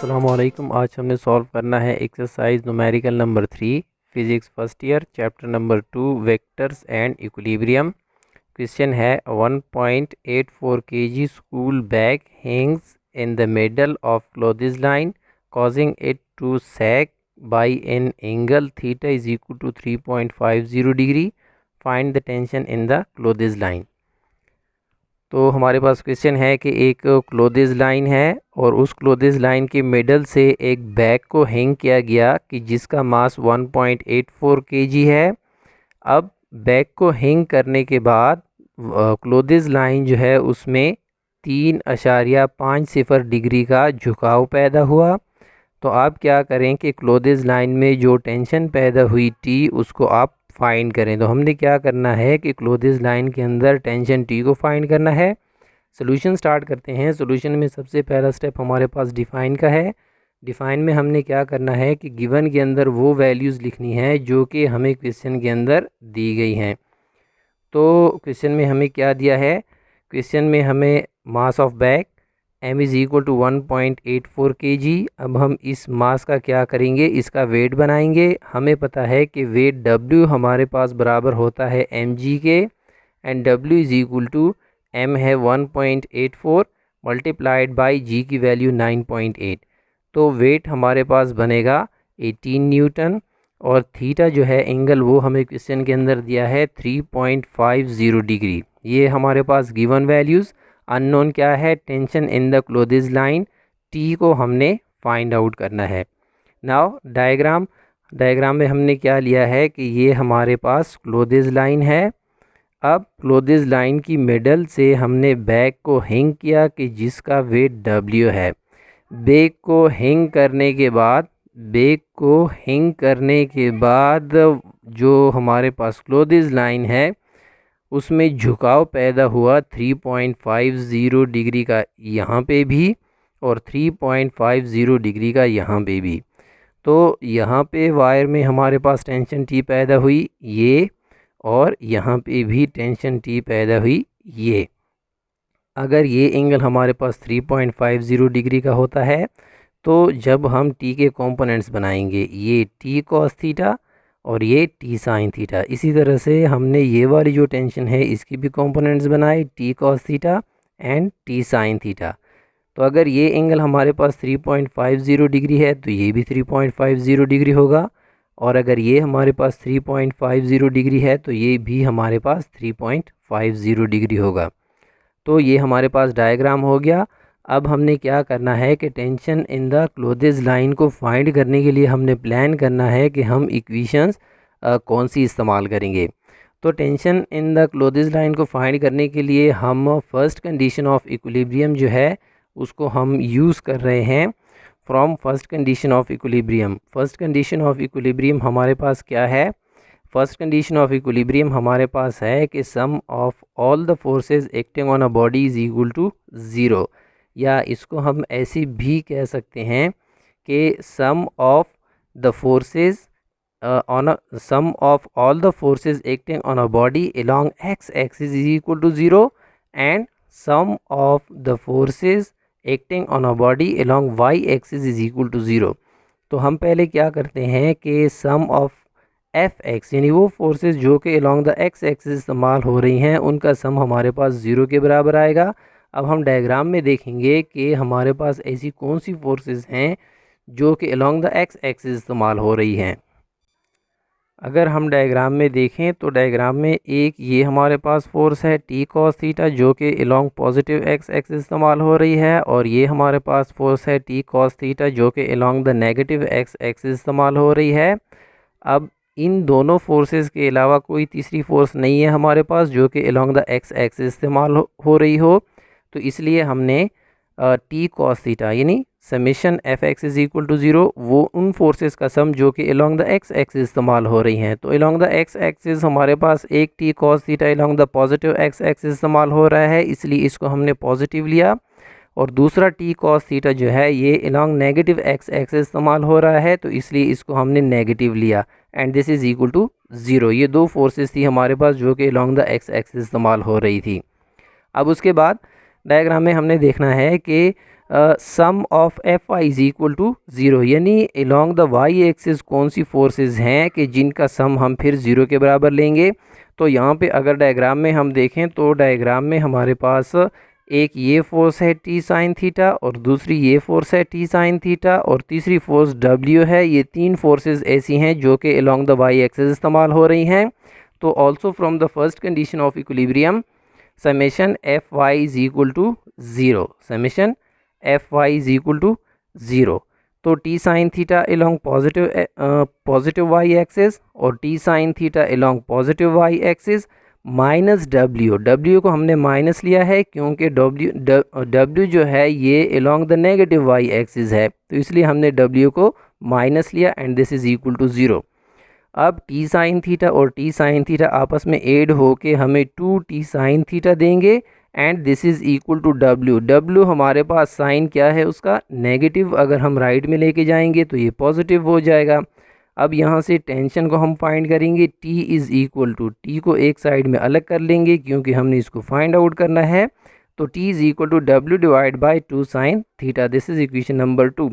अस्सलामुअलैकुम। आज हमने सॉल्व करना है exercise numerical number 3 physics first year chapter number 2 vectors and equilibrium. Question है 1.84 kg school bag Hanks in the middle of clothes line causing it to sag by an angle theta is equal to 3.50 degree. Find the tension in the clothes line. तो हमारे पास question है कि एक clothes line है और उस clothes line के middle से एक बैग को हैंग किया गया कि जिसका मास 1.84 kg है। अब बैग को हैंग करने के बाद क्लोथिस लाइन जो है उसमें 3.50 डिग्री का झुकाव पैदा हुआ। तो आप क्या करें कि क्लोथिस लाइन में जो टेंशन पैदा हुई टी उसको आप फाइंड करें। तो हमने क्या करना है कि क्लोथिस लाइन के अंदर टेंशन टी को फाइंड करना है। सोल्यूशन स्टार्ट करते हैं। सोल्यूशन में सबसे पहला स्टेप हमारे पास डिफ़ाइन का है। डिफ़ाइन में हमने क्या करना है कि गिवन के अंदर वो वैल्यूज़ लिखनी है जो कि हमें क्वेश्चन के अंदर दी गई हैं। तो क्वेश्चन में हमें क्या दिया है, क्वेश्चन में हमें mass of bag m is equal to 1.84 kg। अब हम इस मास का क्या करेंगे, इसका वेट बनाएंगे। हमें पता है कि वेट w हमारे पास बराबर होता है mg के, and w is equal to m है 1.84 मल्टीप्लाइड बाई g की वैल्यू 9.8। तो वेट हमारे पास बनेगा 18 न्यूटन और थीटा जो है एंगल वो हमें क्वेश्चन के अंदर दिया है 3.50 डिग्री। ये हमारे पास गिवन वैल्यूज़। अननोन क्या है, tension in the clothes line, T को हमने फाइंड आउट करना है। नाउ डायग्राम में हमने क्या लिया है कि ये हमारे पास क्लोथिस लाइन है। अब क्लोथिस लाइन की मिडल से हमने बैग को हैंग किया कि जिसका वेट W है। बैग को हैंग करने के बाद जो हमारे पास क्लोथिस लाइन है उसमें झुकाव पैदा हुआ 3.50 डिग्री का यहाँ पे भी और 3.50 डिग्री का यहाँ पे भी। तो यहाँ पे वायर में हमारे पास टेंशन टी पैदा हुई ये, और यहाँ पे भी टेंशन टी पैदा हुई ये। अगर ये एंगल हमारे पास 3.50 डिग्री का होता है तो जब हम टी के कंपोनेंट्स बनाएंगे ये टी कॉस थीटा और ये टी साइन थीटा। इसी तरह से हमने ये वाली जो टेंशन है इसकी भी कंपोनेंट्स बनाए T cos theta and T sine theta. तो अगर ये एंगल हमारे पास 3.50 डिग्री है तो ये भी 3.50 डिग्री होगा, और अगर ये हमारे पास 3.50 डिग्री है तो ये भी हमारे पास 3.50 डिग्री होगा। तो ये हमारे पास डायग्राम हो गया। अब हमने क्या करना है कि tension in the clothes line को फाइंड करने के लिए हमने प्लान करना है कि हम इक्वेशंस कौन सी इस्तेमाल करेंगे। तो tension in the clothes line को फाइंड करने के लिए हम फर्स्ट कंडीशन ऑफ इक्विलिब्रियम जो है उसको हम यूज़ कर रहे हैं from first condition of equilibrium. First condition of equilibrium हमारे पास क्या है, फर्स्ट कंडीशन ऑफ इक्विलिब्रियम हमारे पास है कि sum of all the forces acting on a body is equal to 0, या इसको हम ऐसे भी कह सकते हैं कि sum of all the forces acting on a body along x axis is equal to 0 and sum of the forces acting on a body along y axis is equal to 0। तो हम पहले क्या करते हैं कि सम ऑफ Fx यानी वो forces जो कि अलोंग द x एक्सिस इस्तेमाल हो रही हैं उनका सम हमारे पास 0 के बराबर आएगा। अब हम डायग्राम में देखेंगे कि हमारे पास ऐसी कौन सी फोर्सेस हैं जो कि अलोंग द x एक्सिस इस्तेमाल हो रही हैं। अगर हम डायग्राम में देखें तो डायग्राम में एक ये हमारे पास फोर्स है टी कॉस थीटा जो कि अलोंग पॉजिटिव x एक्सिस इस्तेमाल हो रही है, और ये हमारे पास फोर्स है टी कॉस थीटा जो कि along the negative x axis इस्तेमाल हो रही है। अब इन दोनों फोर्सेस के अलावा कोई तीसरी फोर्स नहीं है हमारे पास जो कि अलोंग द x एक्सिस इस्तेमाल हो रही हो, तो इसलिए हमने टी कॉस थीटा यानी summation F X is equal to 0 वो उन फोर्सेस का सम जो कि अलोंग द x एक्सिस इस्तेमाल हो रही हैं। तो अलोंग द x एक्सिस हमारे पास एक T cos theta along the positive x axis इस्तेमाल हो रहा है, इसलिए इसको हमने पॉजिटिव लिया, और दूसरा टी कॉस थीटा जो है ये अलोंग नेगेटिव x एक्सिस इस्तेमाल हो रहा है, तो इसलिए इसको हमने नेगेटिव लिया, and this is equal to 0। ये दो फोर्सेस थी हमारे पास जो कि अलोंग द x एक्सिस इस्तेमाल हो रही थी। अब उसके बाद डायग्राम में हमने देखना है कि sum of F I is equal to zero, यानी अलोंग द वाई एक्सिस कौन सी फोर्सेस हैं कि जिनका सम हम फिर ज़ीरो के बराबर लेंगे। तो यहाँ पे अगर डायग्राम में हम देखें तो डायग्राम में हमारे पास एक ये फोर्स है टी साइन थीटा, और दूसरी ये फोर्स है टी साइन थीटा, और तीसरी फोर्स डब्ल्यू है। ये तीन फोर्सेस ऐसी हैं जो कि अलोंग द वाई एक्सिस इस्तेमाल हो रही हैं। तो also from the first condition of equilibrium summation F Y is equal to zero, summation F Y is equal to zero. तो T sine theta along positive Y axis और T sine theta along positive Y axis minus W को हमने minus लिया है क्योंकि W जो है ये along the negative Y axis है, तो इसलिए हमने डब्ल्यू को माइनस लिया and this is equal to zero. अब टी साइन थीटा और टी साइन थीटा आपस में ऐड होके हमें 2 टी साइन थीटा देंगे and this is equal to W हमारे पास साइन क्या है उसका नेगेटिव, अगर हम राइट में लेके जाएंगे तो ये पॉजिटिव हो जाएगा। अब यहाँ से टेंशन को हम फाइंड करेंगे, T is equal to, T को एक साइड में अलग कर लेंगे क्योंकि हमने इसको फाइंड आउट करना है। तो T is equal to W divide by 2 sine theta, this is equation number 2।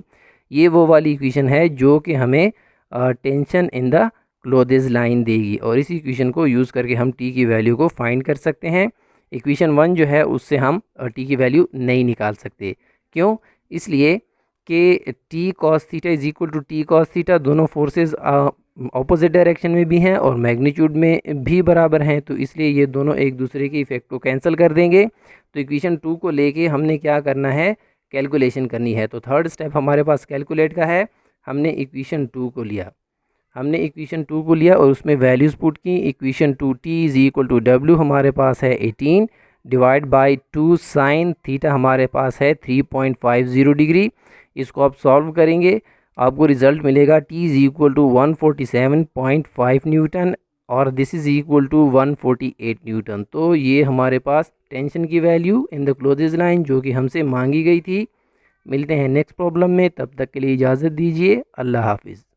ये वो वाली इक्वेशन है जो कि हमें tension in the clothes line देगी, और इस इक्वेशन को यूज़ करके हम टी की वैल्यू को फाइंड कर सकते हैं। इक्वेशन 1 जो है उससे हम टी की वैल्यू नहीं निकाल सकते, क्यों? इसलिए कि T cos theta is equal to T cos theta, दोनों फोर्सेस ऑपोजिट डायरेक्शन में भी हैं और मैग्नीट्यूड में भी बराबर हैं, तो इसलिए ये दोनों एक दूसरे के इफेक्ट को कैंसिल कर देंगे। तो इक्वेशन 2 को लेके हमने क्या करना है, कैलकुलेशन करनी है। तो थर्ड स्टेप हमारे पास कैलकुलेट का है। हमने इक्वेशन 2 को लिया, और उसमें वैल्यूज़ पुट की। Equation 2 T is equal to W हमारे पास है 18 डिवाइड बाई 2 साइन थीटा हमारे पास है 3.50 डिग्री। इसको आप सॉल्व करेंगे, आपको रिज़ल्ट मिलेगा T is equal to 147.5 newton और this is equal to 148 newton. तो ये हमारे पास टेंशन की value in the closes line जो कि हमसे मांगी गई थी। मिलते हैं नेक्स्ट प्रॉब्लम में, तब तक के लिए इजाज़त दीजिए। अल्लाह हाफिज़।